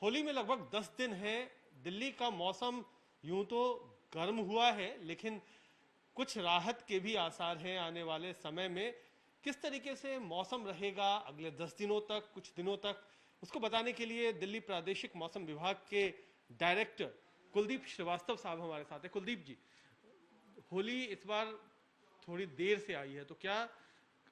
होली में लगभग 10 दिन है। दिल्ली का मौसम यूं तो गर्म हुआ है, लेकिन कुछ राहत के भी आसार हैं आने वाले समय में। किस तरीके से मौसम रहेगा अगले 10 दिनों तक, कुछ दिनों तक, उसको बताने के लिए दिल्ली प्रादेशिक मौसम विभाग के डायरेक्टर कुलदीप श्रीवास्तव साहब हमारे साथ हैं। कुलदीप जी, होली इस बार थोड़ी देर से आई है, तो क्या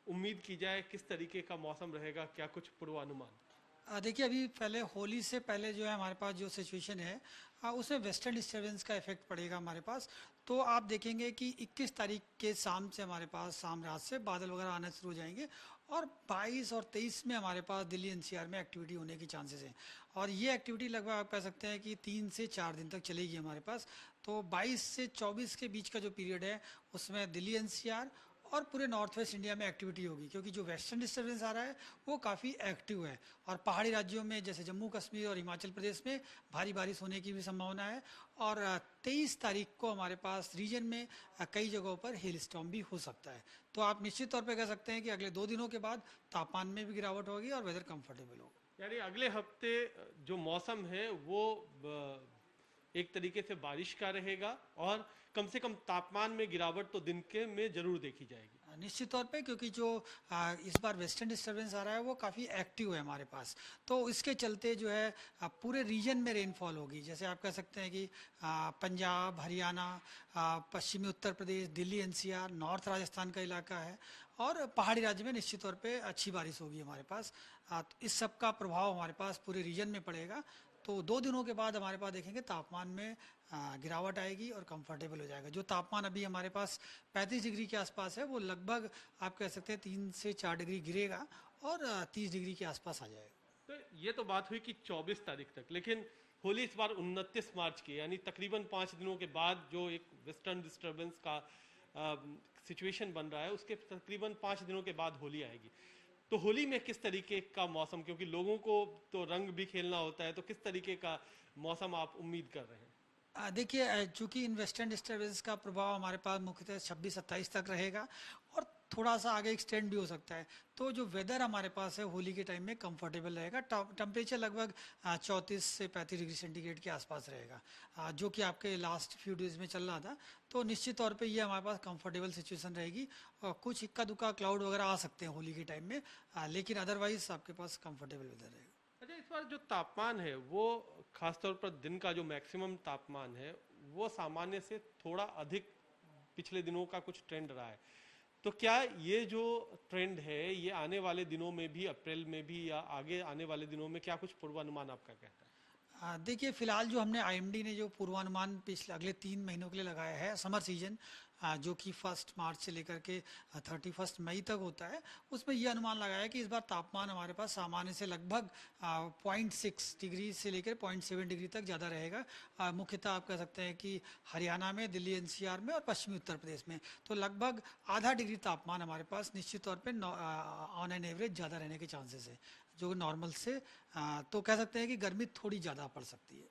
उम्मीद की जाए, किस तरीके का मौसम रहेगा, क्या कुछ पूर्वानुमान? देखिए, अभी पहले होली से पहले जो है हमारे पास जो सिचुएशन है, उसमें वेस्टर्न डिस्टर्बेंस का इफेक्ट पड़ेगा हमारे पास। तो आप देखेंगे कि 21 तारीख के शाम से हमारे पास शाम रात से बादल वगैरह आना शुरू हो जाएंगे और 22 और 23 में हमारे पास दिल्ली एनसीआर में एक्टिविटी होने की चांसेस हैं। और ये एक्टिविटी लगभग आप कह सकते हैं कि 3 से 4 दिन तक चलेगी हमारे पास। तो 22 से 24 के बीच का जो पीरियड है उसमें दिल्ली एनसीआर और पूरे नॉर्थ वेस्ट इंडिया में एक्टिविटी होगी, क्योंकि जो वेस्टर्न डिस्टर्बेंस आ रहा है वो काफ़ी एक्टिव है। और पहाड़ी राज्यों में जैसे जम्मू कश्मीर और हिमाचल प्रदेश में भारी बारिश होने की भी संभावना है। और 23 तारीख को हमारे पास रीजन में कई जगहों पर हिल स्टॉर्म भी हो सकता है। तो आप निश्चित तौर पर कह सकते हैं कि अगले 2 दिनों के बाद तापमान में भी गिरावट होगी और वेदर कंफर्टेबल होगा। यानी अगले हफ्ते जो मौसम है वो एक तरीके से बारिश का रहेगा और कम से कम तापमान में गिरावट तो दिन के में जरूर देखी जाएगी। निश्चित तौर पे, क्योंकि जो इस बार वेस्टर्न डिस्टर्बेंस आ रहा है वो काफ़ी एक्टिव है हमारे पास। तो इसके चलते जो है पूरे रीजन में रेनफॉल होगी। जैसे आप कह सकते हैं कि पंजाब, हरियाणा, पश्चिमी उत्तर प्रदेश, दिल्ली एनसीआर, नॉर्थ राजस्थान का इलाका है और पहाड़ी राज्य में निश्चित तौर पे अच्छी बारिश होगी हमारे पास। तो इस सब का प्रभाव हमारे पास पूरे रीजन में पड़ेगा। तो 2 दिनों के बाद हमारे पास देखेंगे तापमान में गिरावट आएगी और कंफर्टेबल हो जाएगा। जो तापमान अभी हमारे पास 35 डिग्री के आसपास है वो लगभग आप कह सकते हैं 3 से 4 डिग्री गिरेगा और 30 डिग्री के आसपास आ जाएगा। तो ये तो बात हुई कि 24 तारीख तक, लेकिन होली इस बार 29 मार्च की, यानी तकरीबन 5 दिनों के बाद जो एक वेस्टर्न डिस्टर्बेंस का सिचुएशन बन रहा है, उसके तकरीबन 5 दिनों के बाद होली आएगी। तो होली में किस तरीके का मौसम, क्योंकि लोगों को तो रंग भी खेलना होता है, तो किस तरीके का मौसम आप उम्मीद कर रहे हैं? देखिए, चूंकि इन वेस्टर्न डिस्टर्बेंस का प्रभाव हमारे पास मुख्यतः 26-27 तक रहेगा और थोड़ा सा आगे एक्सटेंड भी हो सकता है। तो जो वेदर हमारे पास है होली के टाइम में कंफर्टेबल रहेगा। टेम्परेचर लगभग 34 से 35 डिग्री सेंटीग्रेड के आसपास रहेगा, जो कि आपके लास्ट फ्यू डेज में चल रहा था। तो निश्चित तौर पे ये हमारे पास कंफर्टेबल सिचुएशन रहेगी। और कुछ इक्का दुक्का क्लाउड वगैरह आ सकते हैं होली के टाइम में, लेकिन अदरवाइज आपके पास कंफर्टेबल वेदर रहेगा। अच्छा, इस बार जो तापमान है वो खासतौर पर दिन का जो मैक्सिमम तापमान है वो सामान्य से थोड़ा अधिक पिछले दिनों का कुछ ट्रेंड रहा है। तो क्या ये जो ट्रेंड है ये आने वाले दिनों में भी, अप्रैल में भी या आगे आने वाले दिनों में, क्या कुछ पूर्वानुमान आपका कहता है? देखिए, फिलहाल जो हमने आईएमडी ने जो पूर्वानुमान पिछले अगले 3 महीनों के लिए लगाया है समर सीजन, जो कि 1 मार्च से लेकर के 31 मई तक होता है, उसमें ये अनुमान लगाया है कि इस बार तापमान हमारे पास सामान्य से लगभग 0.6 डिग्री से लेकर 0.7 डिग्री तक ज़्यादा रहेगा। मुख्यतः आप कह सकते हैं कि हरियाणा में, दिल्ली एनसीआर में और पश्चिमी उत्तर प्रदेश में। तो लगभग आधा डिग्री तापमान हमारे पास निश्चित तौर पर ऑन एन एवरेज ज़्यादा रहने के चांसेस है, जो नॉर्मल से। तो कह सकते हैं कि गर्मी थोड़ी ज़्यादा पड़ सकती है।